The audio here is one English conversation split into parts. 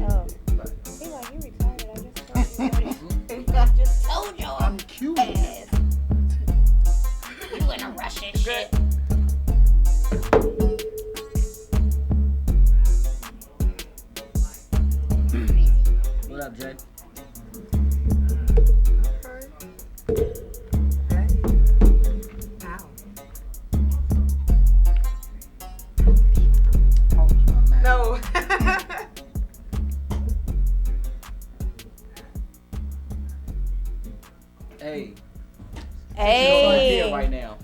Oh. He like, you retarded. I just told you. I'm cute. Ass. You in a rush and shit. What up, Jay? No. Hey. Hey. Right now.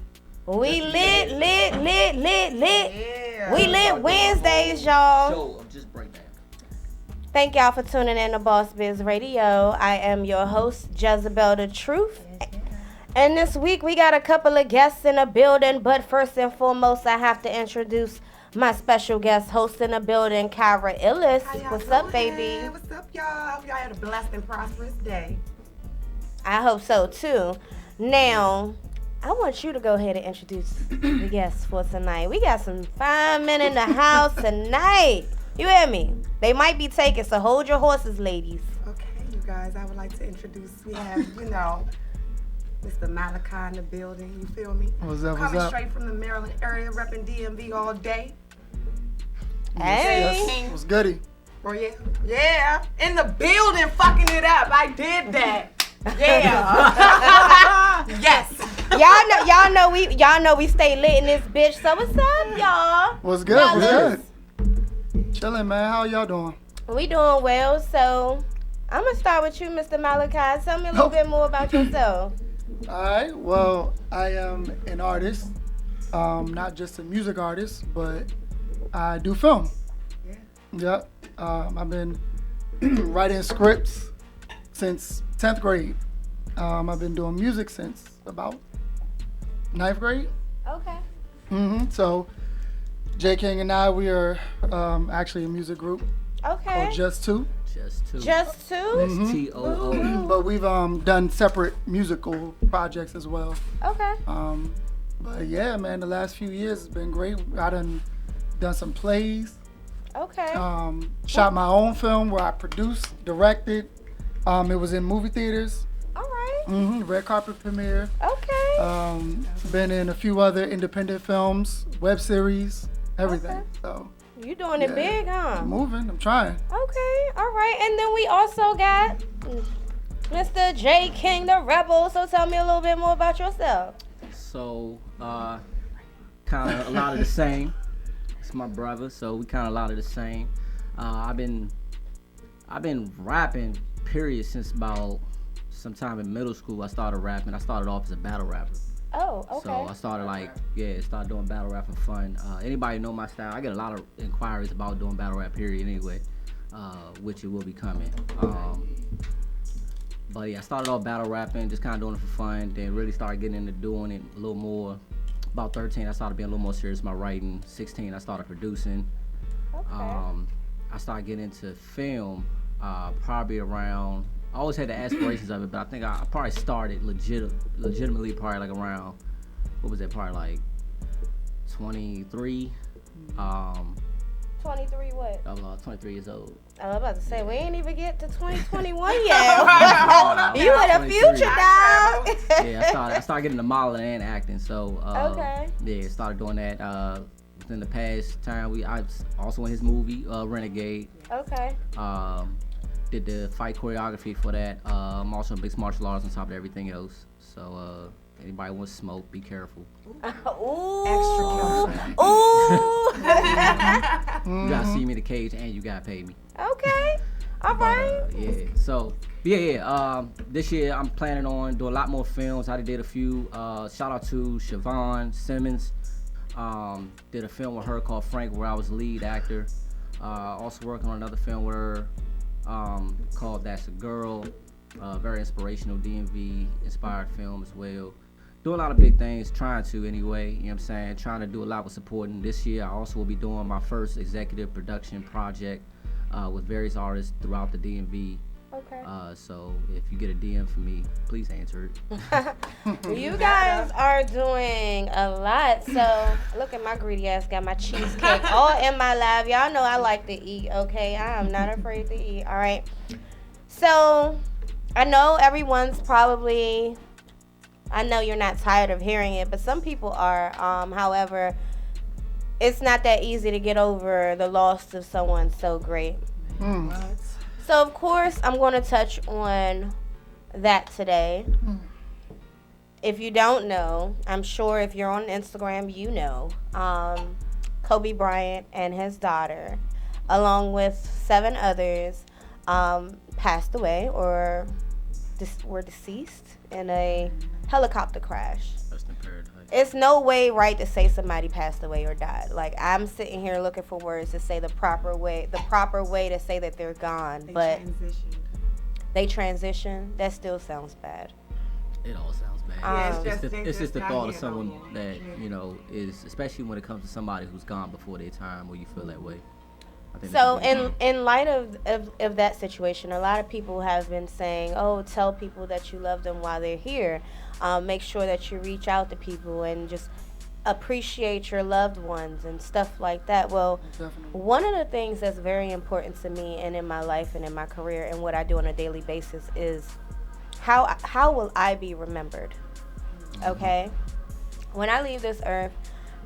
We lit. Yeah. We lit Wednesdays, y'all. Show of just breakdown. Thank y'all for tuning in to Boss Biz Radio. I am your host, Jezebel the Truth. And this week we got a couple of guests in the building, but first and foremost, I have to introduce my special guest host in the building, Kyra Illis. What's up, baby? What's up, y'all? I hope y'all had a blessed and prosperous day. I hope so, too. Now, I want you to go ahead and introduce the guests for tonight. We got some fine men in the house tonight. You hear me? They might be taken, so hold your horses, ladies. Okay, you guys, I would like to introduce, we have, Mr. Malachi in the building, you feel me? What's up, Coming straight from the Maryland area, repping DMV all day. Hey. Yes. What's goody? Oh, yeah. Yeah. In the building, fucking it up. I did that. Yeah. Yes. Y'all know we stay lit in this bitch. So what's up, y'all? What's good? What's good? Chilling, man. How y'all doing? We doing well. So I'm gonna start with you, Mr. Malachi. Tell me a little bit more about yourself. All right. Well, I am an artist, not just a music artist, but I do film. Yeah. Yep. I've been writing scripts since 10th grade. I've been doing music since about 9th grade. Okay. So, J. King and I, we are actually a music group Okay. called Just Two. Just two. Just two? T-O-O. But we've done separate musical projects as well. Okay. But yeah, man, the last few years has been great. I done some plays. Okay. Shot my own film where I produced, directed. It was in movie theaters. All right. Red carpet premiere. Okay. Been in a few other independent films, web series, everything. Okay. So You doing it big, huh? I'm moving. I'm trying. Okay. All right. And then we also got Mr. J. King the Rebel. So tell me a little bit more about yourself. So, kind of a lot of the same. It's my brother, so we kind of a lot of the same. I've been rapping, period, since about sometime in middle school. I started rapping. I started off as a battle rapper. Oh, okay. So I started started doing battle rap for fun. Anybody know my style? I get a lot of inquiries about doing battle rap, period, anyway, which it will be coming. But yeah, I started off battle rapping, just kind of doing it for fun, then really started getting into doing it a little more. About 13, I started being a little more serious in my writing. 16, I started producing. Okay. I started getting into film probably around, I always had the aspirations of it, but I think I probably started legitimately probably like around, what was that, probably like 23. 23 what? I was 23 years old. I was about to say, we ain't even get to 2021 yet. You in the future, dog. Yeah, I started getting the modeling and acting, so Okay. yeah, started doing that. Within the past time, I was also in his movie Renegade. Okay. Did the fight choreography for that. I'm also a mixed martial arts on top of everything else. So anybody wants to smoke, be careful. Ooh. Extra careful. Ooh. You gotta see me in the cage and you gotta pay me. Okay. All right. Yeah. So this year I'm planning on doing a lot more films. I did a few. Shout out to Siobhan Simmons. Did a film with her called Frank, where I was the lead actor. Also working on another film with her called That's a Girl. Very inspirational DMV inspired film as well. Doing a lot of big things, trying to anyway, you know what I'm saying? Trying to do a lot with supporting. This year I also will be doing my first executive production project with various artists throughout the DMV. Okay. Okay. So if you get a DM from me, please answer it. You guys are doing a lot. So look at my greedy ass. Got my cheesecake all in my lap. Y'all know I like to eat. Okay, I am not afraid to eat. All right. So I know everyone's probably. I know you're not tired of hearing it, but some people are. However, it's not that easy to get over the loss of someone so great. What? So, of course, I'm going to touch on that today. If you don't know, I'm sure if you're on Instagram, you know, Kobe Bryant and his daughter, along with 7 others, passed away or were deceased in a helicopter crash. Rest in paradise. It's no way right to say somebody passed away or died. Like, I'm sitting here looking for words to say the proper way to say that they're gone. But they transition. That still sounds bad. It all sounds bad. It's just the thought of someone that, you know, is, especially when it comes to somebody who's gone before their time, where you feel that way. So in light of that situation, a lot of people have been saying, oh, tell people that you love them while they're here. Make sure that you reach out to people and just appreciate your loved ones and stuff like that. Well, Definitely. one of the things that's very important to me and in my life and in my career and what I do on a daily basis is how will I be remembered? Okay? When I leave this earth,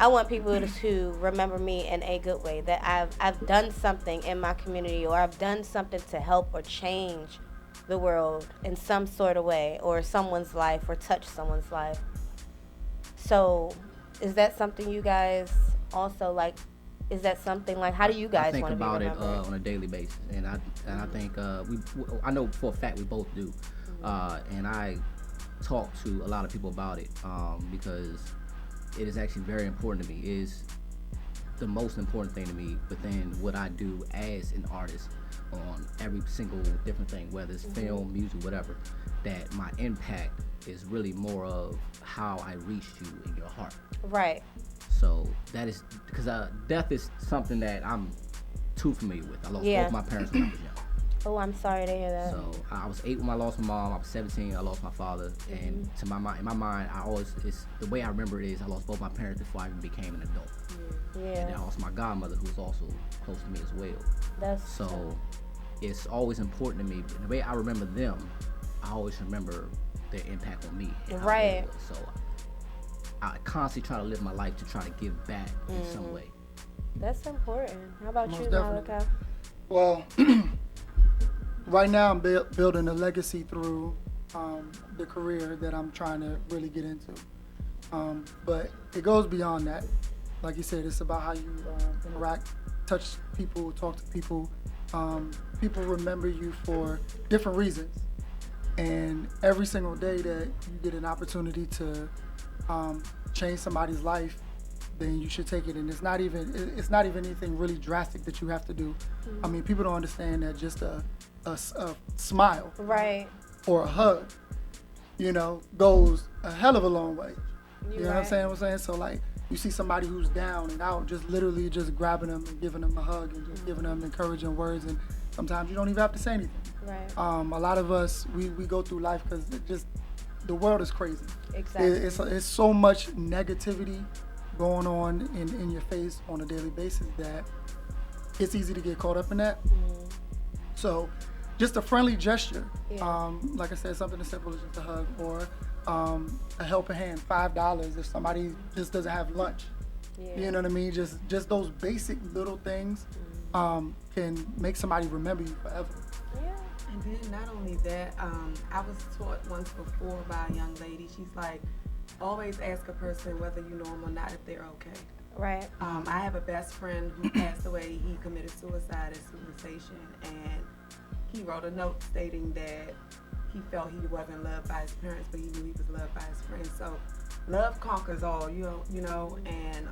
I want people to remember me in a good way, that I've done something in my community, or I've done something to help or change the world in some sort of way, or someone's life, or touch someone's life. So is that something you guys also like? Is that something like, how do you guys want to be remembered? I think about it on a daily basis, and I think I know for a fact we both do, and I talk to a lot of people about it because it is actually very important to me. It is the most important thing to me within what I do as an artist on every single different thing, whether it's film, music, whatever, that my impact is really more of how I reached you in your heart. Right. So that is, because death is something that I'm too familiar with. I lost both my parents when I was young. Oh, I'm sorry to hear that. So I was 8 when I lost my mom. I was 17. I lost my father. And to my mind, in my mind, it's the way I remember it is I lost both my parents before I even became an adult. Yeah. And then I lost my godmother, who was also close to me as well. That's so. It's always important to me. And the way I remember them, I always remember their impact on me. Right. So I constantly try to live my life to try to give back in some way. That's important. How about Most you, definitely. Malachi? Well, right now I'm building a legacy through the career that I'm trying to really get into. But it goes beyond that. Like you said, it's about how you interact, touch people, talk to people. People remember you for different reasons. And every single day that you get an opportunity to change somebody's life, then you should take it. And it's not even anything really drastic that you have to do. I mean, people don't understand that just a smile, right, or a hug, goes a hell of a long way. You know right. what I'm saying? So like, you see somebody who's down and out, just literally just grabbing them and giving them a hug and just giving them encouraging words. And sometimes you don't even have to say anything. Right. A lot of us, we go through life because the world is crazy. Exactly. It's so much negativity going on in your face on a daily basis that it's easy to get caught up in that. So just a friendly gesture, like I said, something as simple as just a hug, or a helping hand, $5 if somebody just doesn't have lunch. You know what I mean? Just those basic little things can make somebody remember you forever. Yeah. And then not only that, I was taught once before by a young lady. She's like, always ask a person whether you know them or not if they're okay. Right. I have a best friend who passed away. He committed suicide at Super Station, and he wrote a note stating that he felt he wasn't loved by his parents, but he knew he was loved by his friends. So love conquers all, you know. And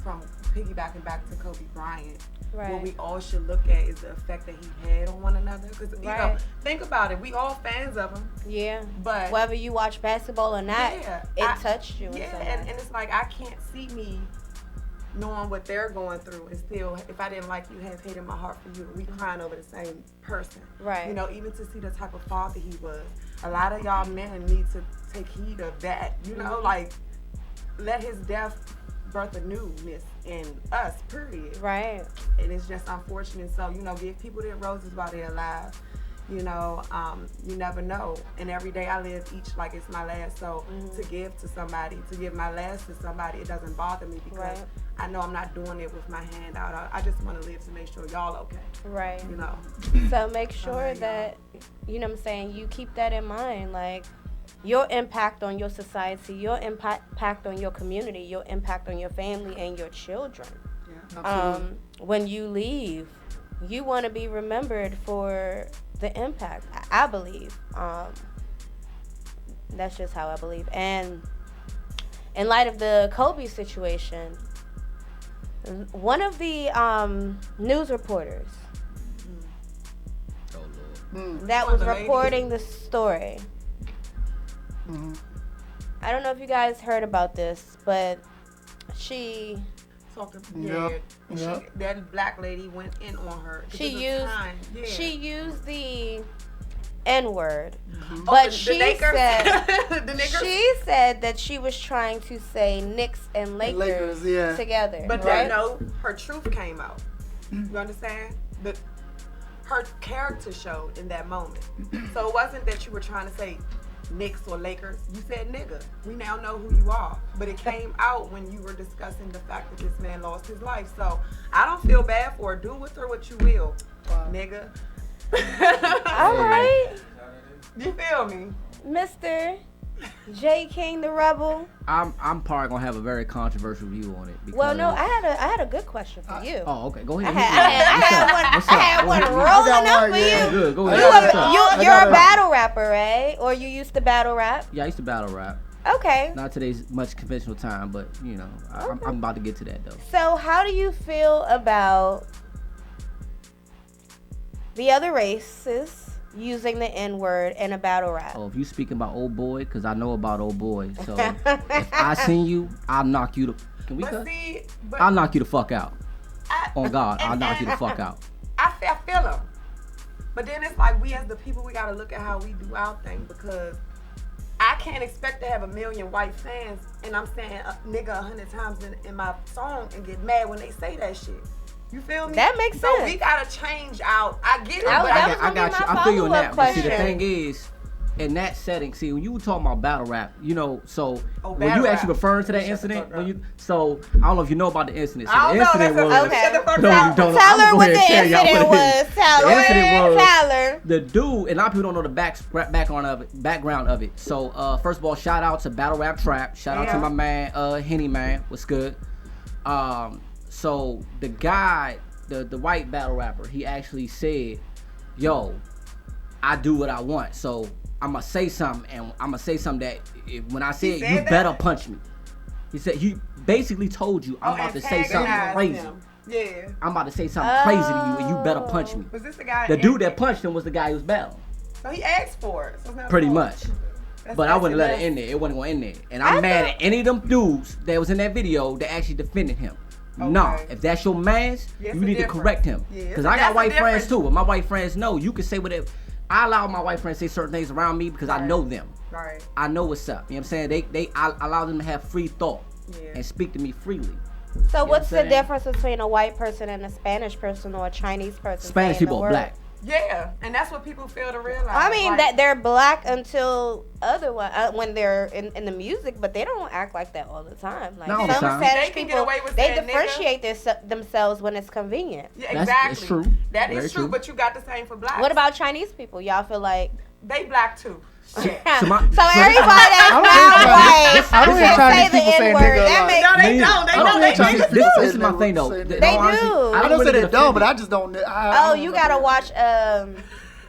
from piggybacking back to Kobe Bryant, right. what we all should look at is the effect that he had on one another. Because you know, think about it, we all fans of him. Yeah. But whether you watch basketball or not, it touched you. Yeah, and it's like I can't see me knowing what they're going through, and still, if I didn't like you, have hate in my heart for you, we crying over the same person. Right. You know, even to see the type of father he was. A lot of y'all men need to take heed of that. You know, like, let his death birth a newness in us, period. Right. And it's just unfortunate. So, you know, give people their roses while they're alive. You know, you never know. And every day I live each like it's my last. So to give to somebody, to give my last to somebody, it doesn't bother me because I know I'm not doing it with my hand out. I just want to live to make sure y'all okay. Right. You know. So make sure that, you know what I'm saying, you keep that in mind. Like, your impact on your society, your impact on your community, your impact on your family and your children. Absolutely. When you leave, you want to be remembered for the impact. I believe. That's just how I believe. And in light of the Kobe situation, one of the news reporters that was reporting the story. I don't know if you guys heard about this, but she that black lady went in on her. She used the N-word, Oh, but she said the she said that she was trying to say Knicks and Lakers together. But right? no, her truth came out. You understand? Her character showed in that moment. So it wasn't that you were trying to say Knicks or Lakers. You said nigga. We now know who you are. But it came out when you were discussing the fact that this man lost his life. So I don't feel bad for her. Do with her what you will, nigga. All right. You feel me? Mr. J. King the Rebel. I'm probably gonna have a very controversial view on it. Well, no, I had a good question for you. Oh, okay, go ahead. I had one rolling up for you. Good, go ahead. You're a battle rapper, right? Or you used to battle rap? Yeah, I used to battle rap. Okay. Not today's much conventional time, but you know, I'm about to get to that though. So, how do you feel about the other races using the N-word in a battle rap? Oh, if you speaking about old boy, because I know about old boy. So if I seen you, I'll knock you Can we cut? I'll knock you the fuck out. On God, I'll knock you the fuck out. I feel him. But then it's like we as the people, we got to look at how we do our thing, because I can't expect to have 1 million white fans and I'm saying nigga 100 times in my song and get mad when they say that shit. You feel me? That makes sense. So we gotta change out. I get it. That but was I got you. I feel you on that. But see, the thing is, in that setting, see, when you were talking about battle rap, you know, so when you actually referring to that incident, I don't know if you know about the incident. So the incident was, okay. Tell her what the incident was. Tell her. The dude, and a lot of people don't know the background of it. So first of all, shout out to Battle Rap Trap. Shout out to my man, Henny Man. What's good? So the guy, the white battle rapper, he actually said, "Yo, I do what I want. So I'm gonna say something, and I'm gonna say something that when I say it, you better punch me." He said he basically told you, "I'm about to say something crazy. Yeah, I'm about to say something crazy to you, and you better punch me." Was this the guy? The dude that punched him was the guy who was battling. So he asked for it. So pretty much. But I wouldn't let it in there. It wasn't going in there. And I'm mad at any of them dudes that was in that video that actually defended him. Okay. Nah, if that's your man's, you need to correct him. Because I got white friends too. But my white friends know you can say whatever. I allow my white friends to say certain things around me because I know them. Right. I know what's up. You know what I'm saying? I allow them to have free thought and speak to me freely. So what's the difference between a white person and a Spanish person or a Chinese person? Spanish people are black. Yeah, and that's what people fail to realize. I mean, that they're black until otherwise when they're in the music, but they don't act like that all the time. Like some Spanish people, they differentiate themselves when it's convenient. Yeah, exactly. That's true. That is true, but you got the same for blacks. What about Chinese people? Y'all feel like they black too? So everybody that's not white can say the N-word. This is my thing though. They do. I don't say they don't, but I just don't. You gotta watch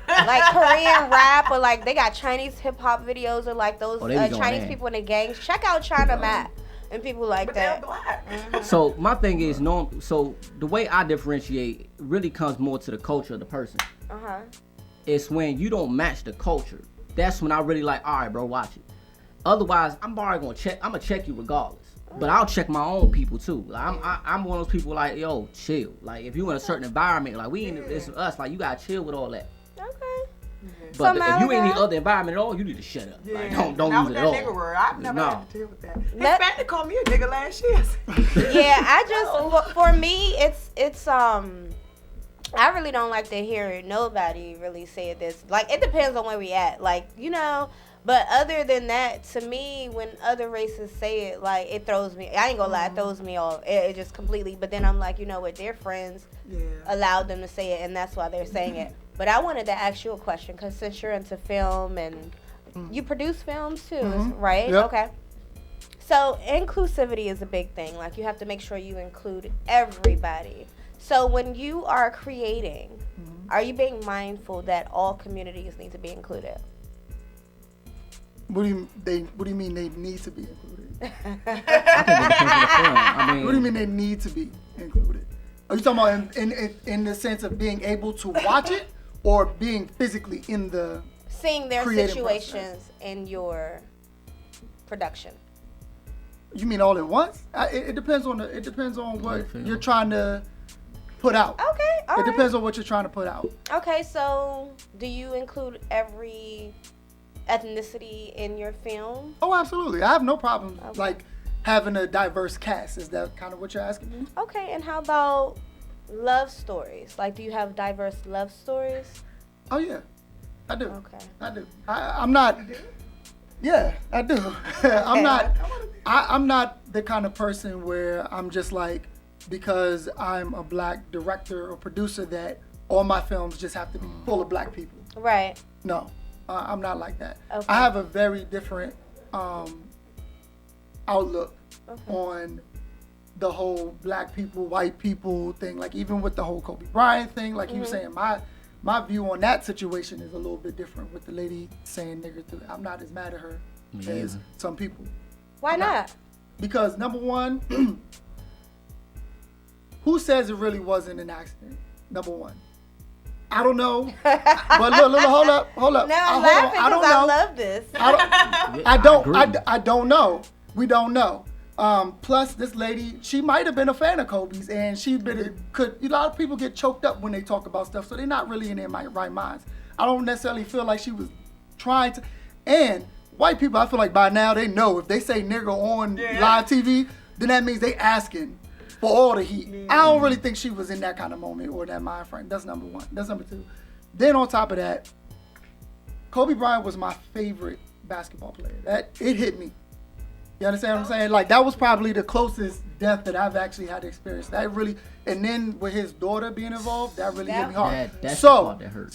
like Korean rap, or like they got Chinese hip hop videos, or like those Chinese people in the gangs. Check out China Map and people like that. Mm-hmm. So my thing is, so the way I differentiate really comes more to the culture of the person. It's when you don't match the culture. That's when I really like, all right, bro, watch it. Otherwise, I'm probably gonna check you regardless. But I'll check my own people too. Like, I'm one of those people like, yo, chill. Like if you in a certain environment, like we in it's us, like you gotta chill with all that. Okay. But So, if you ain't in Malachi? the other environment at all, you need to shut up. Like don't Not use with it that at all. nigga word. I've never No. had to deal with that. Let- Expect to call me a nigga last year. Yeah, I just for me it's I really don't like to hear nobody really say this. Like it depends on where we at. Like, you know, but other than that, to me, when other races say it, like it throws me. I ain't gonna lie, it throws me off. It just completely. But then I'm like, you know what? Their friends allowed them to say it, and that's why they're saying it. But I wanted to ask you a question, because since you're into film and you produce films too, right? Yep. Okay. So inclusivity is a big thing. Like you have to make sure you include everybody. So when you are creating, are you being mindful that all communities need to be included? What do you mean they need to be included? I think it depends on the film. I mean, What do you mean they need to be included? Are you talking about in the sense of being able to watch it, or being physically in the? Seeing their Creative situations in your production. You mean all at once? It depends on what you're trying to put out. Okay, all right. It depends on what you're trying to put out. Okay, so do you include every ethnicity in your film? Oh, absolutely. I have no problem Okay. like having a diverse cast. Is that kind of what you're asking me? Okay, and how about love stories? Like, do you have diverse love stories? Oh yeah, I do. Okay. I do. I'm not. Yeah, I do. I'm not the kind of person where I'm just like, because I'm a black director or producer, that all my films just have to be full of black people. Right. No, I'm not like that. Okay. I have a very different outlook Okay. on the whole black people, white people thing. Like even with the whole Kobe Bryant thing, like you were saying, my view on that situation is a little bit different with the lady saying nigger too. I'm not as mad at her as some people. Why not? Because number one, who says it really wasn't an accident? Number one. I don't know. But look, hold up. Now I'm Hold on. laughing I don't because I know. love this. I don't know. We don't know. Plus, this lady, she might have been a fan of Kobe's, and a lot of people get choked up when they talk about stuff, so they're not really in their right minds. I don't necessarily feel like she was trying to. And white people, I feel like by now they know if they say nigger on live TV, then that means they asking for all the heat. I don't really think she was in that kind of moment or that mind frame. That's number one. That's number two. Then on top of that, Kobe Bryant was my favorite basketball player. It hit me. You understand what I'm saying? Like that was probably the closest death that I've actually had to experience. That really, and then with his daughter being involved, that really hit me hard. That's the part that hurt.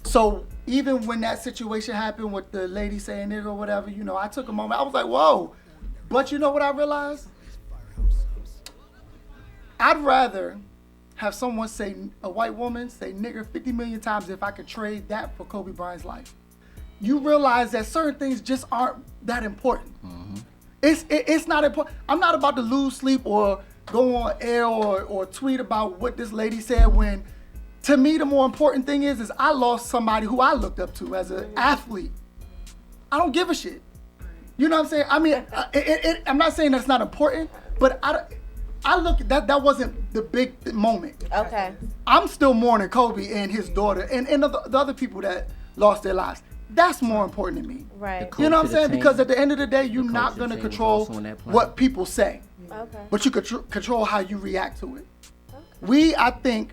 So even when that situation happened with the lady saying nigga or whatever, you know, I took a moment. I was like, whoa. But you know what I realized? I'd rather have someone a white woman say nigger 50 million times if I could trade that for Kobe Bryant's life. You realize that certain things just aren't that important. It's not important. I'm not about to lose sleep or go on air or tweet about what this lady said, when to me the more important thing is I lost somebody who I looked up to as an athlete. I don't give a shit. You know what I'm saying? I mean, I'm not saying that's not important, but I look at that wasn't the big moment. Okay. I'm still mourning Kobe and his daughter and the other people that lost their lives. That's more important to me. Right. You know what I'm saying? Team. Because at the end of the day, you're The not culture going to team was control also on that plan. what people say, Okay. but you control how you react to it. I think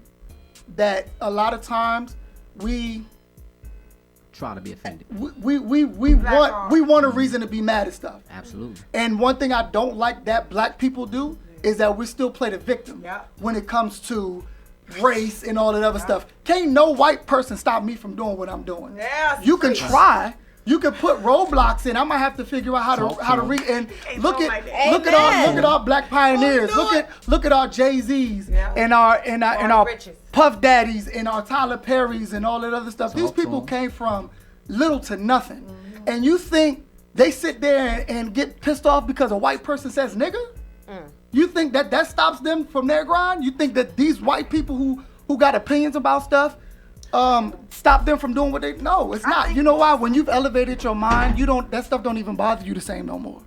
that a lot of times we Try to be offended. we want a reason to be mad at stuff. Absolutely. And one thing I don't like that black people do is that we still play the victim when it comes to race and all that other stuff. Can't no white person stop me from doing what I'm doing. You can try. You can put roadblocks in. I might have to figure out how to read and look at our black pioneers. Look at our Jay-Z's and our Puff Daddies and our Tyler Perrys and all that other stuff. These people came from little to nothing. And you think they sit there and get pissed off because a white person says nigga? You think that stops them from their grind? You think that these white people who got opinions about stuff stop them from doing what they? No, it's not. You know why? When you've elevated your mind, that stuff don't even bother you the same no more.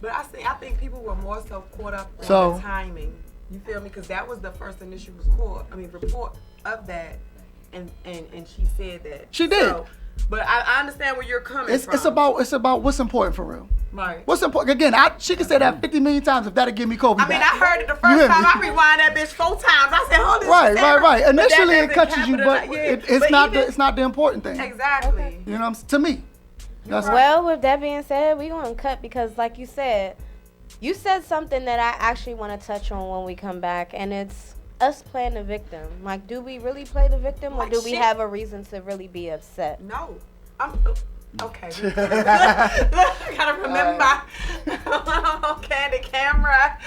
But I think people were more so caught up on the timing. You feel me? Because that was the first initial report of that, and she said that. She did. So, but I understand where you're coming from. It's about what's important for real. Right. What's important? Again, she can say that 50 million times if that'll give me Kobe. I mean, I heard it the first time. I rewind that bitch 4 times. I said, "Hold this." Right. Initially, it catches you, but it's not the important thing. Exactly. You know, to me. Well, with that being said, we're going to cut because, like you said something that I actually want to touch on when we come back, and it's us playing the victim. Like, do we really play the victim, or do we have a reason to really be upset? No. Okay. I gotta remember the camera.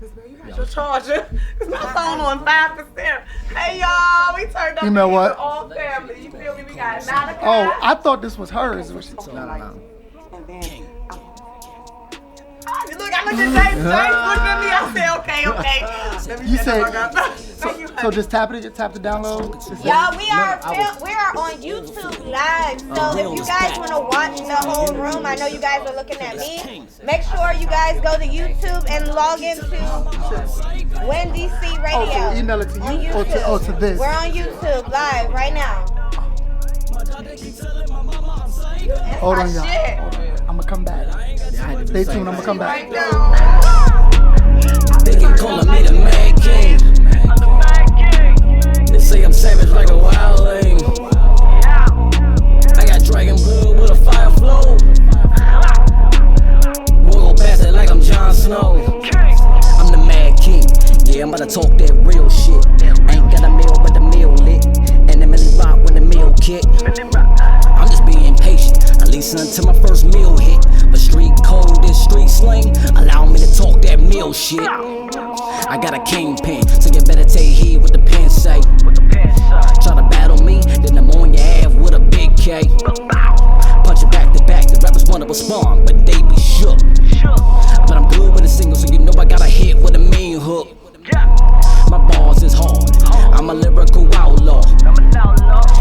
Just know you got your charger. Cause my phone on 5%. Hey y'all, we turned up what? for all family. You feel me? We got Malachi. Oh, I thought this was hers. No. And then look, I looked at James looked at me. I said, okay. Let me you said, so just tap the download. Y'all, we are on YouTube Live. So if you guys want to watch the whole room, I know you guys are looking at me. Make sure you guys go to YouTube and log into Wendy C Radio. Oh, so email it to you or to this? We're on YouTube Live right now. Hold on, y'all. I'm gonna come back. Stay tuned. I'm gonna come back. They keep calling me the Mad King. They say I'm savage like a wildling. I got dragon blood with a fire flow. Boy, go past it like I'm Jon Snow. I'm the Mad King. Yeah, I'm about to talk that real shit. Ain't got a meal, but the meal lit. And them really rock when the meal kick. I'm just being patient, at least until my first meal hit. But street code and street slang allow me to talk that meal shit. I got a kingpin, so you better take heed what the pen say. Try to battle me, then I'm on your ass with a big K. Punch it back to back, the rappers wanna respond, but they be shook. But I'm good with a single, so you know I got a hit with a mean hook. My bars is hard, I'm a lyrical outlaw.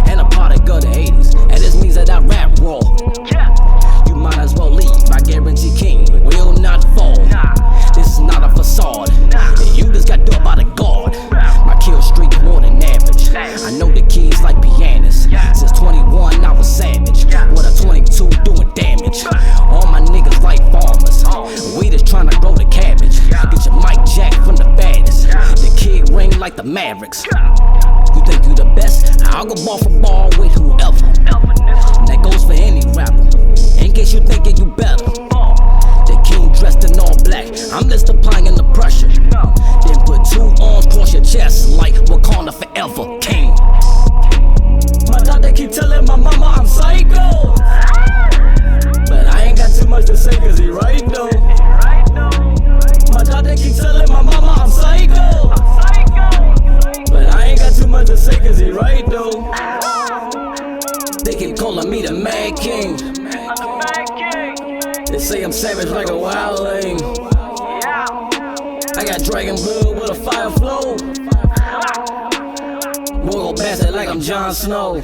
And a product of the 80s, and this means that I rap raw. You might as well leave, I guarantee King will not fall. This is not a facade, and you just got done by the guard. My kill streak more than average, I know the keys like pianists. Since 21 I was savage, with a 22 doing damage. All my niggas like farmers, we just tryna grow the cabbage. Get your mic jack from the baddest, the kid ring like the Mavericks. You think you the best? I'll go ball for ball with whoever. That goes for any rapper, in case you thinking you better. The king dressed in all black, I'm just applying the pressure. Then put 2 arms across your chest like Wakanda forever, king. My doctor keep telling my mama I'm psycho, but I ain't got too much to say cause he right though. My doctor keep telling my mama I'm psycho, but I ain't got too much to say cause he right though. They keep calling me the Mad King. They say I'm savage like a wildling. I got dragon blood with a fire flow. Boy, go past it like I'm Jon Snow.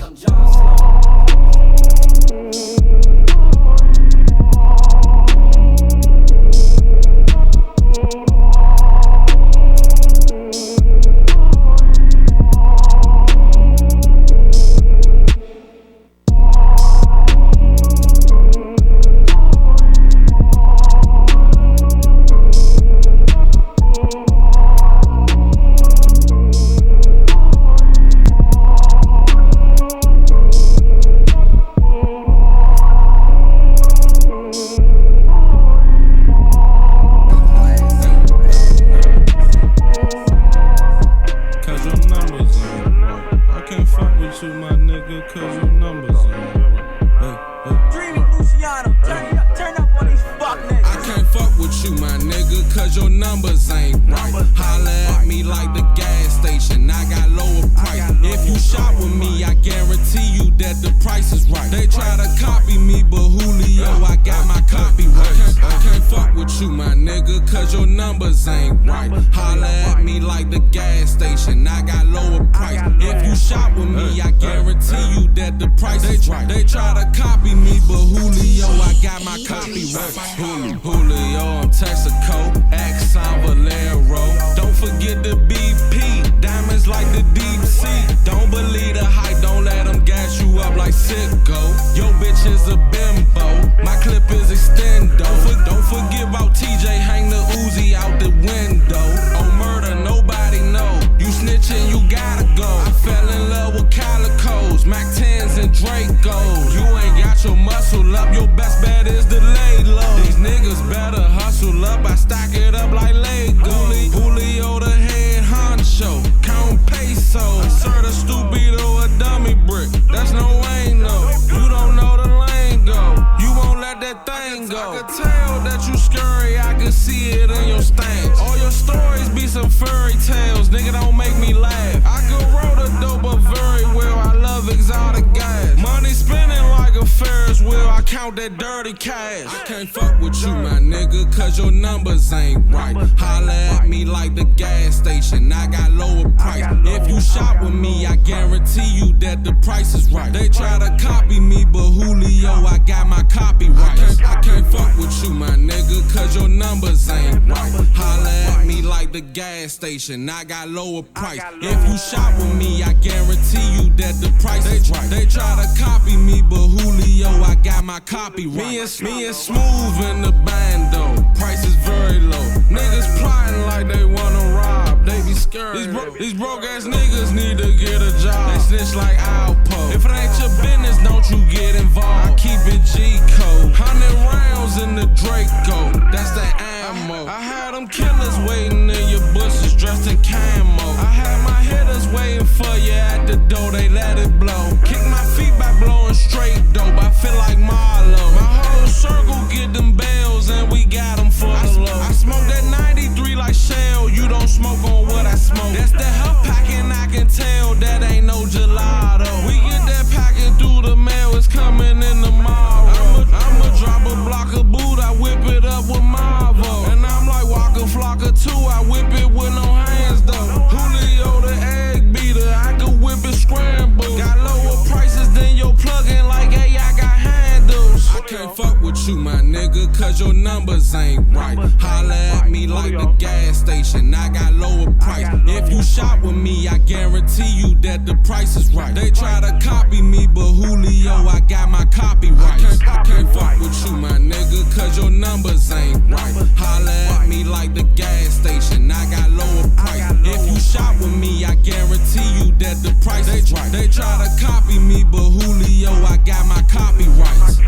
cause your numbers ain't right. Holla at me like the gas station, I got lower price. If you shop with me, I guarantee you that the price is right. They try to copy me, but Julio, I got my copyright. I can't fuck with you, my nigga, cause your numbers ain't right. Holla at me like the gas station, I got lower price. If you shop with me, I guarantee you that the price is right. They try to copy me, but Julio, I got my copyright. Julio, I'm Texaco, Exxon Valero. Don't forget the BP, diamonds like the deep sea. Don't believe the hype, don't let them gas you up like sicko. Yo bitch is a bimbo, my clip is extendo. Don't forget about TJ, hang the Uzi out the window. On murder, nobody know. You snitching, you gotta go. I fell in love with Calicos, Mac 10s and Dracos. You ain't got your muscle up, your best bet is to lay low. These niggas better hustle up, I stack it up like Lego. Julio the head honcho, count pesos. Insert a stupido, a dummy brick, that's no ain't no. You don't know the lingo, you won't let that thing go. I can tell that you scurry, I can see it in your stance. All your stories be some fairy tales, nigga don't make me laugh. I could roll the dope but very well, I love exotic gas. Money spinning like a Ferris wheel, I count that dirty cash. I can't fuck with you, my nigga, cause your numbers ain't right. Holla at me like the gas station, I got lower price. If you shop with me, I guarantee you that the price is right. They try to copy me, but Julio, I got my copyright. I can't fuck with you, my nigga, cause your numbers ain't right. Holla at me like the gas station, I got lower price. If you shop with me, I guarantee you that the price is right. They try to copy me, but Julio, I got my copyright. Me and Smooth in the bando, price is very low. Niggas plotting like they wanna rob, they be scared. These broke ass niggas need to get a job. They snitch like Alpo. If it ain't your business, don't you get involved. I keep it G-code, 100 rounds in the Draco, that's the ammo. I had them killers waiting in your bushes dressed in camo. I had my hitters waiting for you at the door, they let it blow. Kick my feet by blowing straight dope, I feel like Marlo. My whole circle get them bells and we got them for the low. I smoke that 93 like Shell, you don't smoke on what I smoke. That's the health packing, I can tell that ain't no gelato. We get that packing through the mail, it's coming in tomorrow. I'ma drop a block of boot, I whip it up with Marvo. And I'm like Waka Flocka too, I whip it with no hands though. Julio the egg beater, I could whip it scrambled. Got lower prices than your plug-in, like hey, I got handles. I can't fuck with you, my nigga, cause your numbers ain't right. Holla at me like the gas station, I got lower price. If you shop with me, I guarantee you that the price is right. They try to copy me, but Julio, I got my copyright. I can't fuck with you, my nigga, cause your numbers ain't right. Holla at me like the gas station, I got lower price. If you shop with me, I guarantee you that the price is right. They try to copy me, but Julio, I got my copyrights.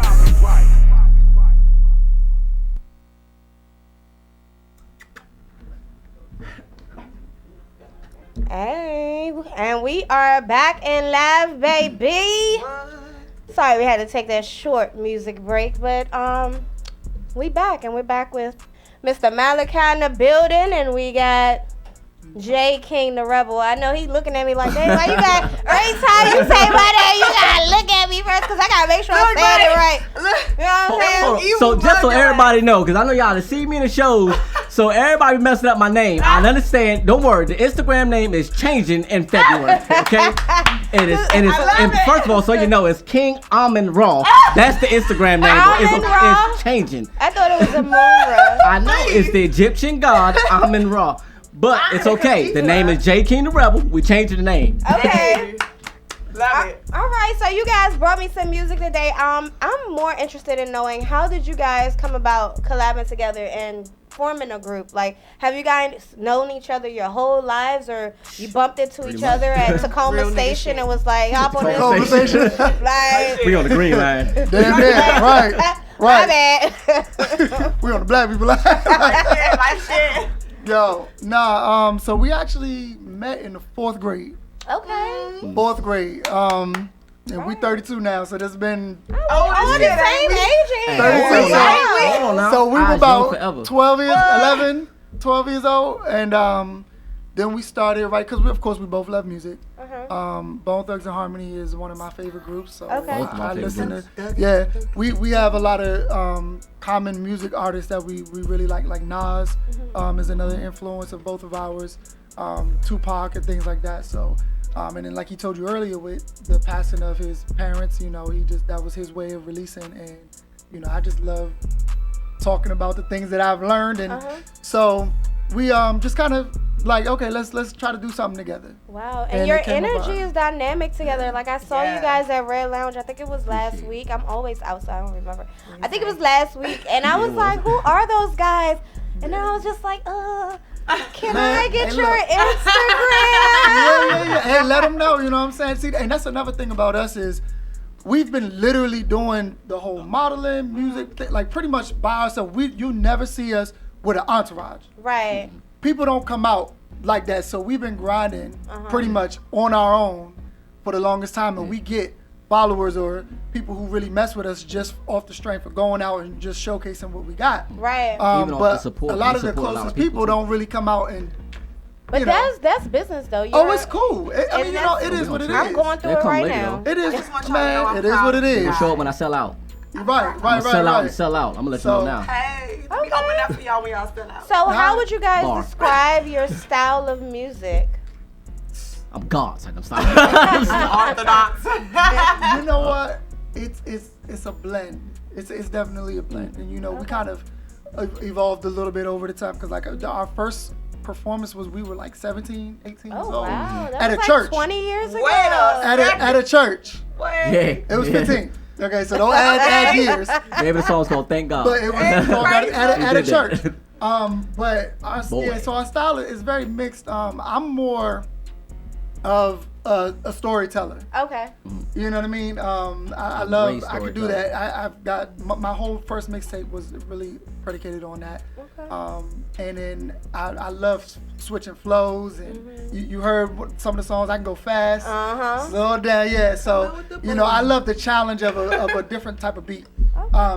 Hey, and we are back in live, baby. Sorry we had to take that short music break, but we back, and we're back with Mr. Malachi in the building, and we got J King the Rebel. I know he looking at me like, "Dang, why you got every time you say my name, you gotta look at me first, cause I gotta make sure I'm saying it right." You know what I'm saying? So just so everybody know, cause I know y'all to see me in the shows, so everybody messing up my name. I understand. Don't worry. The Instagram name is changing in February. Okay. And first of all, so you know, it's King Amen Raw. That's the Instagram name. It's changing. I thought it was a Ra. I know it's the Egyptian god Amen Ra. But it's okay. The name is J King the Rebel. We changed the name. Okay. Love it. All right, so you guys brought me some music today. I'm more interested in knowing, how did you guys come about collabing together and forming a group? Like, have you guys known each other your whole lives, or you bumped into each other at Tacoma Station and was like, hop on this Station. like, We on the green line. Damn, right. my bad. We on the black people line. Like shit. Yo, so we actually met in the 4th grade. Okay. 4th grade. And we 32 now, so there's been Oh, the same age. 32. Hold on now. So we were Eyes young about forever. 12 years, 11. 12 years old, and then we started because of course we both love music. Bone Thugs and Harmony is one of my favorite groups, so Okay. Both of my I favorite listen groups. to. Yeah, we have a lot of common music artists that we really like Nas is another influence of both of ours, Tupac and things like that. So. And then, like he told you earlier, with the passing of his parents, that was his way of releasing. And I just love talking about the things that I've learned, and so we just kind of like, okay, let's try to do something together. Wow, And and your it came energy about. is dynamic together. Like I saw you guys at Red Lounge. I think it was last week. I'm always out, so I don't remember. I think it was last week, and I was like, "Who are those guys?" And then I was just like, can I get hey, your look. Instagram? Yeah. Hey, let them know. You know what I'm saying? See, and that's another thing about us is we've been literally doing the whole modeling, music, like pretty much by ourselves. You never see us with an entourage. Right. People don't come out like that, so we've been grinding pretty much on our own for the longest time, and we get followers or people who really mess with us just off the strength of going out and just showcasing what we got. Right. Even off But the support, a lot we of the support a lot of closest people, people too. don't really come out and. But that's business though. Oh, it's cool. I mean, that's- it is what it is. I'm going through They'll it come right later, now. though. It is, just want y'all to know man. I'm It is what it proud. is. I'm show up when I sell out. Right. I'm gonna sell out and sell out. I'm gonna let you So- know now. Hey, we Okay. open up for y'all when y'all still out. So how would you guys Bar. describe your style of music? I'm God. I'm sorry. Orthodox. You know what? It's a blend. It's definitely a blend, and we kind of evolved a little bit over the time because like our first performance was we were like 17, 18 years Oh old wow, that at was a like church. 20 years ago. Wait a At a church. Yeah. It was 15. Okay, so don't add years. Maybe the song's called "Thank God." But it was at a did church. that. But Boy. so our style is very mixed. I'm more of a storyteller. Okay. You know what I mean? I Great love. I could do storyteller. that. I've got my whole first mixtape was really predicated on that. Okay. And then I love switching flows, and you heard some of the songs. I can go fast, slow down. Yeah. So I love the challenge of a different type of beat.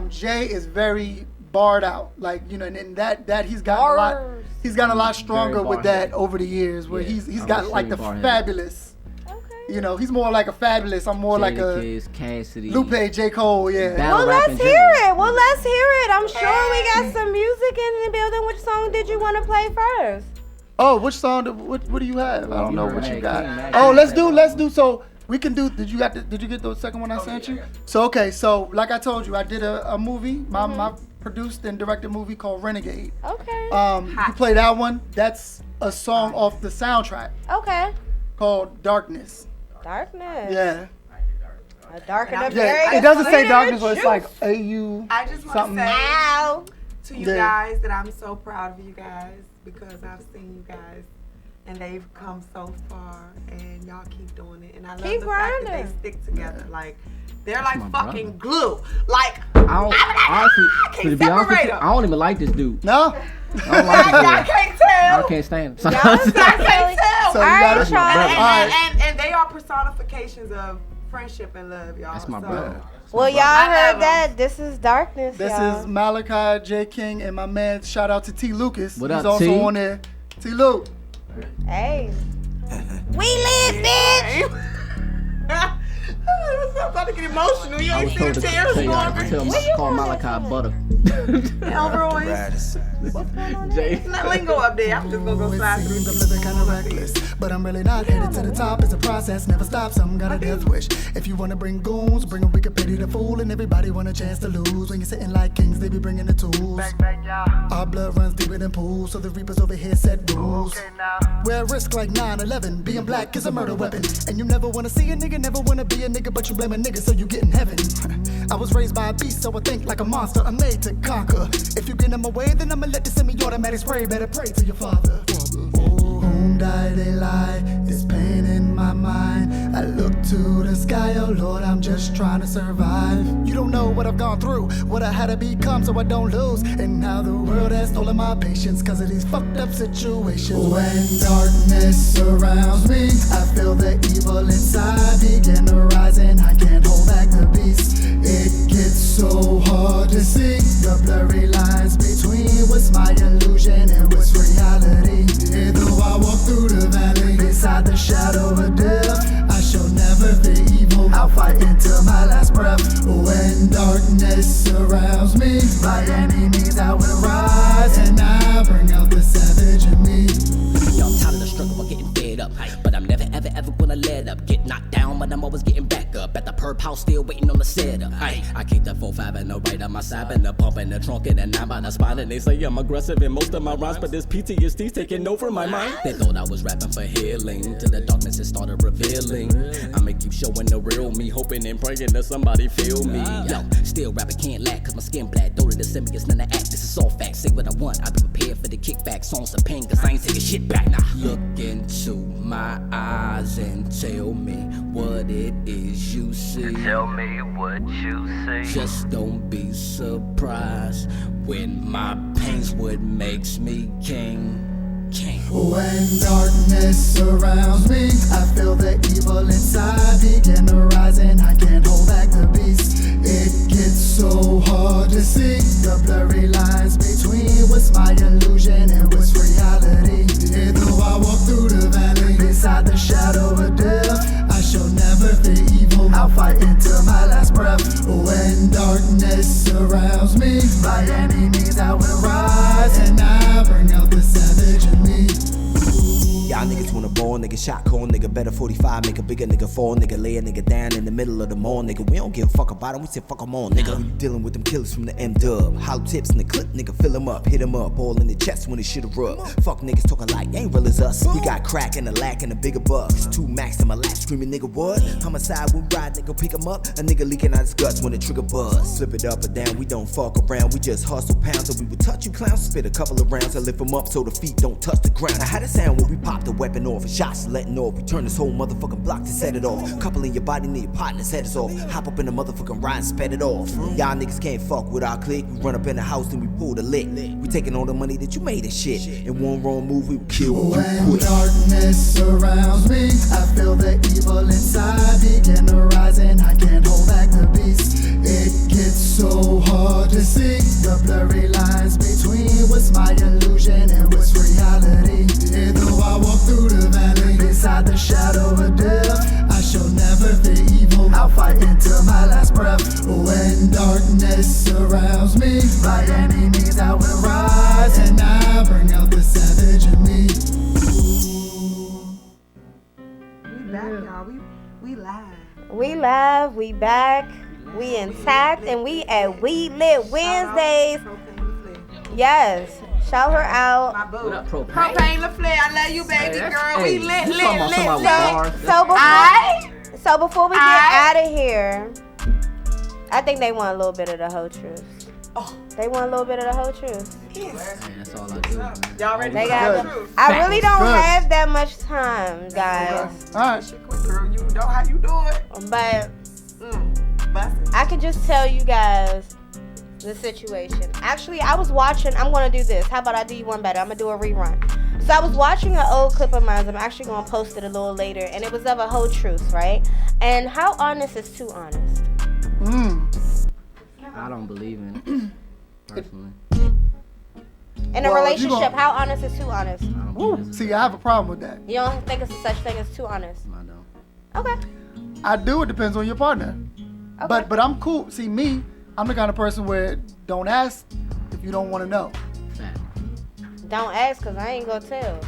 Jay is very barred out, like and that he's gotten a lot. Bars. He's gotten a lot stronger Very with that over the years, where Yeah, he's I'm got like the extremely bar-headed. fabulous. Okay. He's more like a fabulous. I'm more like a Kiss, Cassidy. Lupe, J. Cole, yeah. Battle Well, rap let's in hear general. it. Well, let's hear it. I'm sure we got some music in the building. Which song did you want to play first? Oh, which song? What do you have? I don't you know heard what you Mad got. King, Mad Oh, King. let's do. So we can do. Did you get the second one I sent you? So okay, so like I told you, I did a movie. My produced and directed movie called Renegade. Okay. You can play that one. That's a song off the soundtrack Okay. called Darkness. Darkness. Yeah. A dark and a Yeah. very It doesn't say sweet darkness, but juice. it's like AU. I just want something. to say Ow. to you Yeah. guys that I'm so proud of you guys because I've seen you guys and they've come so far and y'all keep doing it. And I love Keep the fact that grinding. they stick together. Like, they're like my fucking brother. glue. Like, I don't, honestly, can't to be honest with separate you, them. I don't even like this dude. No. I don't like this y'all dude. can't tell. I can't stand him. Y'all I can't tell. So All you right, gotta- y'all. brother. And they are personifications of friendship and love, y'all. That's my So, brother. Well, y'all I love heard 'em. that. This is Darkness, This y'all. is Malachi, J. King, and my man. Shout out to T. Lucas. What He's up, also T? on there. T. Luke. Hey. We live, bitch. I'm about to get emotional. You I ain't was see told the to tears tell y'all flowing. to tell Where you call got that Malachi Butter. Elroy's. What's going on Jay. there? That lingo up there. I'm just gonna go It slide seems through. I'm living kinda reckless, but I'm really not headed to the top. It's a process, never stops. Some got a death wish. If you wanna bring goons, bring a wicked pity to fool, and everybody want a chance to lose. When you're sitting like kings, they be bringing the tools. Our blood runs deeper than pools, so the reapers over here set rules. We're at risk like 9/11. Being black is a murder weapon, and you never wanna see a nigga, never wanna be a nigga, but you blame a nigga, so you get in heaven. I was raised by a beast, so I think like a monster. I'm made to conquer. If you get in my way, then I'ma let the semi-automatic spray. Better pray to your father. Oh, whom die they lie? There's pain in my mind. I look to the sky, oh Lord, I'm just trying to survive. You don't know what I've gone through, what I had to become so I don't lose. And now the world has stolen my patience cause of these fucked up situations. When darkness surrounds me, I feel the evil inside begin to rise and I can't hold back the beast. It gets so hard to see the blurry lines between what's my illusion and what's reality. Yeah, though I walk through the valley beside the shadow of death, I shall never fear evil. I'll fight until my last breath. When darkness surrounds me, by any means I will rise, and I bring out the savage in me. Yo, I'm tired of the struggle, I'm getting fed up. But I'm never, ever gonna let up. Get knocked down, but I'm always getting back up. At the perp house, still waiting on the setup. I keep the 4-5 and the right on my side, and the pump and the trunk, and then I'm on the spot. And they say I'm aggressive in most of my rhymes, but this PTSD's taking over my mind. They thought I was rapping for healing, till the darkness has started revealing. I'ma keep showing the real me, hoping and praying that somebody feel me. Yo, still rapping can't lack, cause my skin black. Though to send me, it's none to act, this is all facts. Say what I want, I be prepared for the kickback. Songs of pain, cause I ain't taking shit back. Nah, look into my eyes and tell me what it is you see. Tell me what you see. Just don't be surprised when my pain's what makes me king. When darkness surrounds me, I feel the evil inside begin to rise and I can't hold back the beast. It gets so hard to see the blurry lines between what's my illusion and what's reality. Yeah, though I walk through the valley beside the shadow of death, I shall never fear evil. I'll fight until my last breath. When darkness surrounds me, by any means I will rise, and I bring out the savage in me. Y'all niggas wanna ball, nigga shot call, nigga better 45, make a bigger nigga fall, nigga lay a nigga down in the middle of the mall, nigga. We don't give a fuck about him, we say fuck 'em all, nigga. We dealing with them killers from the M-Dub. Hollow tips in the clip, nigga, fill 'em up, hit 'em up, all in the chest when it should've rubbed. Fuck niggas talking like they ain't real as us. We got crack and a lack and a bigger bucks. 2 max in my lap, screaming nigga what? Homicide, we ride, nigga, pick 'em up. A nigga leaking out his guts when the trigger buzz. Slip it up or down, we don't fuck around, we just hustle pounds. So we would touch you clowns, spit a couple of rounds and lift 'em up so the feet don't touch the ground. Now how it sound when we pop the weapon off and shots letting off? We turn this whole motherfucking block to set it off. Couple in your body and your partner's head is off. Hop up in the motherfucking ride and sped it off. Y'all niggas can't fuck with our clique. We run up in the house and we pull the lick. We taking all the money that you made and shit. In one wrong move we will kill you When quick. darkness surrounds me, I feel the evil inside begin to rise and I can't hold back the beast. It gets so hard to see the blurry lines between what's my illusion and what's reality. Yeah, though I walk through the valley beside the shadow of death, I shall never fear evil. I'll fight until my last breath. When darkness surrounds me, by any means I will rise, and I bring out the savage in me. We back, y'all. We live. We live, we back, we intact, and we at We Lit Wednesdays. Yes, shout her My out. boo. What up, Propane? Propane LaFleur, I love you, baby Hey, girl. hey, We lit, you lit, talking about lit, somebody lit. with bars? So before we get I- out of here, I think they want a little bit of the whole truth. Oh. They want a little bit of the whole truth. Hey, that's all I do, man. Y'all ready They for got. the truth? I really don't Good. have that much time, guys. Alright. Shit quick, girl. You know how you do it. But Bust it. I could just tell you guys the situation. Actually, I was watching. I'm gonna do this. How about I do you one better? I'm gonna do a rerun. So I was watching an old clip of mine. I'm actually gonna post it a little later, and it was of a whole truth, right? And how honest is too honest? I don't believe in it, personally. In a Well, you relationship, gon- how honest is too honest? I don't believe it's See, I have a problem with that. You don't think it's a such thing as too honest? I don't. Okay. I do. It depends on your partner. Okay. But I'm cool. See, me, I'm the kind of person where don't ask if you don't want to know. Fact. Don't ask, cause I ain't gonna tell.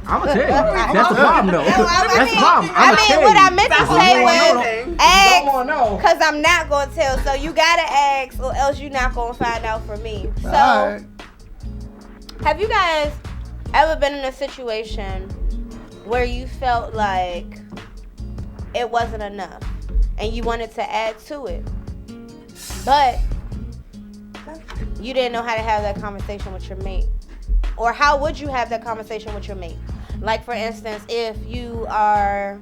I'm gonna tell you. That's the problem, though. No, That's the problem. I I'ma mean, tell what you. I meant to That's say what was I'm saying. Don't ask, wanna know. cause I'm not gonna tell. So you gotta ask, or else you're not gonna find out from me. So, Alright. have you guys ever been in a situation where you felt like it wasn't enough and you wanted to add to it, but you didn't know how to have that conversation with your mate? Or how would you have that conversation with your mate? Like, for instance, if you are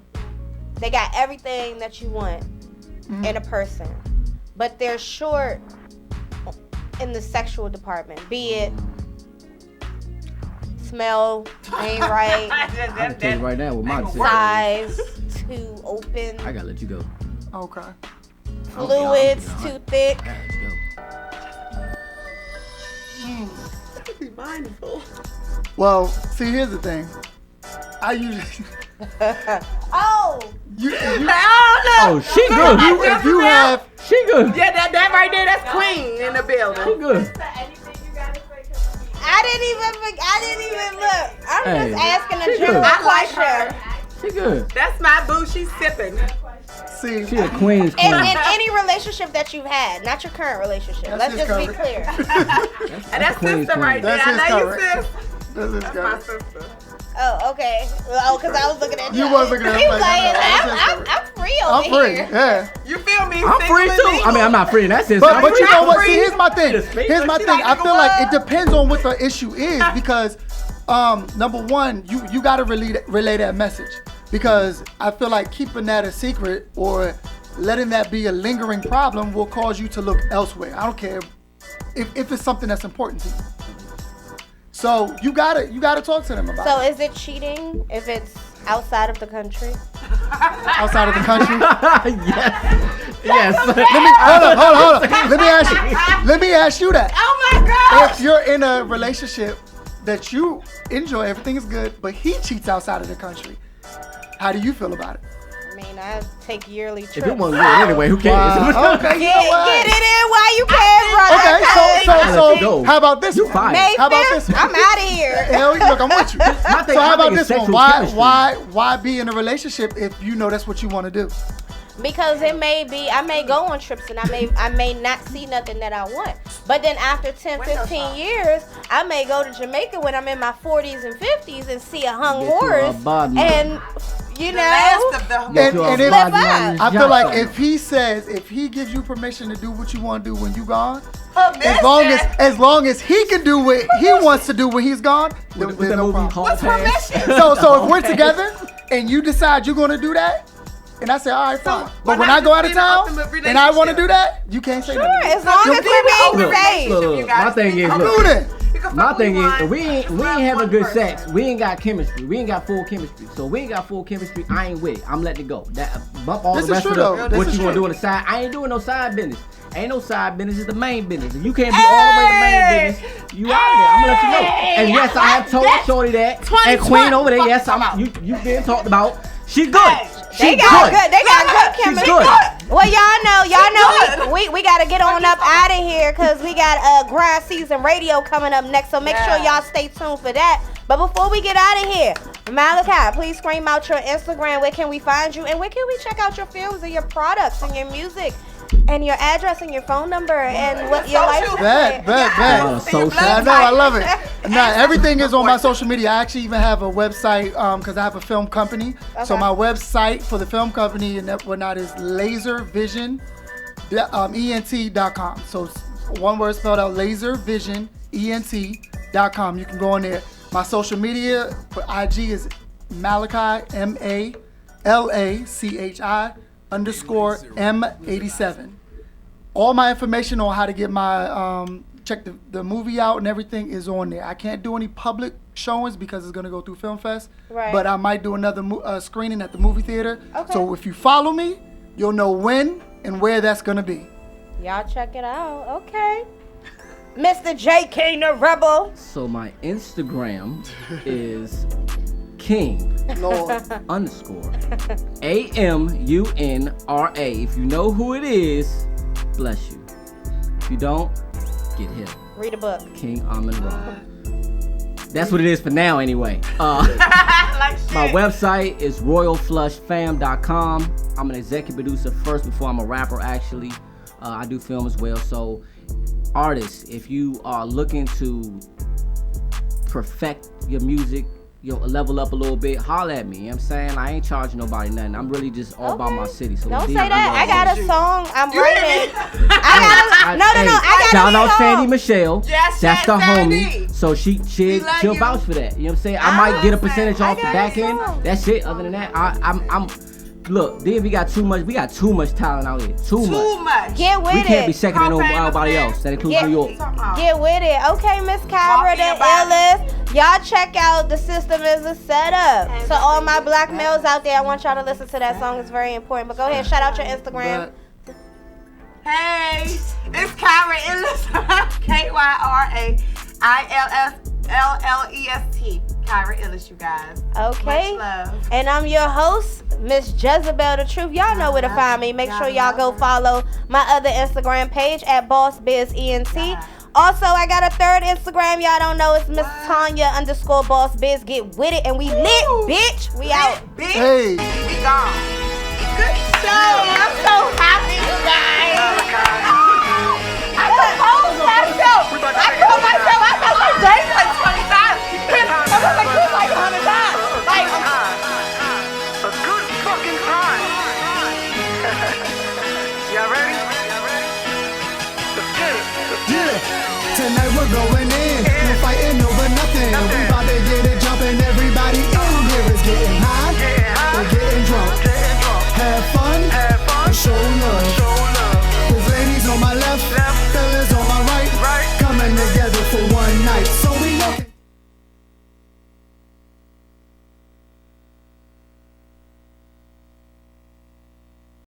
They got everything that you want in a person, but they're short in the sexual department. Be it smell ain't right, I can tell you right now with my size too open, I gotta let you go. Okay. fluids too thick. I gotta let you go. Be mindful. Well, see, here's the thing. I usually Oh, Oh, she good. if you have She good. Yeah, that right there, that's queen in the She building. good. I didn't even look. I'm Hey, just asking she a general good. I like question. her. She good. That's my boo. She's sipping. see, She a queen's In queen. any relationship that you've had, not your current relationship. That's Let's his just be cover. clear. And that's queen's sister right there. That's I his know you, cover. sis. this is That's my good. sister. Oh, okay. Well, because I was looking at You was looking at He me was like, like, no, I'm free over I'm free. here. Yeah. You feel me? I'm Single free and too. legal. I mean, I'm not free in that sense. But I'm you free. know what? free. See, here's my thing. Here's my She thing. like I to feel go like up. it depends on what the issue is because, number one, you gotta relay that message because I feel like keeping that a secret or letting that be a lingering problem will cause you to look elsewhere. I don't care if it's something that's important to you. So you gotta talk to them about So it. is it cheating if it's outside of the country? Outside of the country. Yes. Hold on. Let me ask you that. Oh my God. If you're in a relationship that you enjoy, everything is good, but he cheats outside of the country, how do you feel about it? I mean, I take yearly trips. If it wasn't good anyway, who cares? Wow. Okay, you know what? Get it in while you can, brother. Okay, Let you so go. how about this You one? fired. May How about 5th, this one? I'm out of here. Hell, look, I'm with you. My thing- So how my about thing is this one? sexual Why be in a relationship if you know that's what you want to do? Because it may be, I may go on trips and I may not see nothing that I want. But then after 10, 15 years, I may go to Jamaica when I'm in my 40s and 50s and see a hung Get you a horse body. and, you know, Last of the And if- Flip up. I feel like if he gives you permission to do what you want to do when you gone, as long as he can do what he wants to do when he's gone, What's there's that no movie? problem. Hall Pass? So if we're together and you decide you're gonna do that, and I say, all right, fine. But when I go out of town and I want to do that, you can't say sure, nothing. as long as we're being Look, safe. look, my thing is, Do look, that. my thing is, we ain't having good sex. We ain't got chemistry. We ain't got full chemistry. So we ain't got full chemistry. I ain't with it. I'm letting it go. That bump all This the is rest true, of though. the This what is you gonna true. do on the side. I ain't doing no side business. Ain't no side business. It's the main business. If you can't be all the way the main business, you out of there. I'm gonna let you know. And yes, I have told Shorty that. And Queen over there, yes, you been talked about. She good. They She got good. good. They got good She's chemistry. good. Well, y'all know we gotta get on up out of here because we got grind season radio coming up next. So make sure y'all stay tuned for that. But before we get out of here, Malachi, please scream out your Instagram. Where can we find you? And where can we check out your films and your products and your music and your address and your phone number and what your life is? Bet. A lot of social. I know, I love it. Nah, everything is on my social media. I actually even have a website because I have a film company. So Okay. my website for the film company and whatnot is laservision.ent.com. So it's one word spelled out, laservision.ent.com. You can go on there. My social media for IG is Malachi, MALACHI_M87. All my information on how to get my check the movie out and everything is on there. I can't do any public showings because it's gonna go through Film Fest. Right. But I might do another screening at the movie theater. Okay. So if you follow me, you'll know when and where that's gonna be. Y'all check it out. Okay. Mr. J. King the Rebel. So my Instagram is King Lord. _ AMUNRA. If you know who it is, bless you. If you don't, get him. Read a book. King Amun Ra. That's what it is for now anyway. My website is royalflushfam.com. I'm an executive producer first before I'm a rapper actually. I do film as well. So artists, if you are looking to perfect your music, level up a little bit, holla at me. You know what I'm saying? I ain't charging nobody nothing. I'm really just all about my city. So Don't DM say me that. all I got that. a song I'm You hear writing. me? I got a Shout out song. Sandy Michelle. Yes, That's the Sandy. homie. So she'll love you. vouch for that. You know what I'm saying? I might get a love percentage Sandy. off the I got back a end. song. That's it. Other than that, look, then we got too much talent out here. Too much. Get with it. We can't be second to Propane nobody affair. else. That includes New York. Get with it. Okay, Miss Kyra, the illest. Y'all check out The System Is a Setup. So all my black males out there, I want y'all to listen to that song. It's very important. But go ahead, shout out your Instagram. Hey, it's Kyra Illis. KYRAILLEST. Kyra Illis, you guys. Okay. Much love. And I'm your host, Miss Jezebel the Truth. Y'all know where to find me. Make sure y'all go follow my other Instagram page at BossBizENT. Also, I got a third Instagram. Y'all don't know. It's Miss Tanya_BossBiz. Get with it. And we lit, bitch. We out. Bitch. Hey. We gone. Good show. I'm so happy, you guys. I told myself. I thought my day was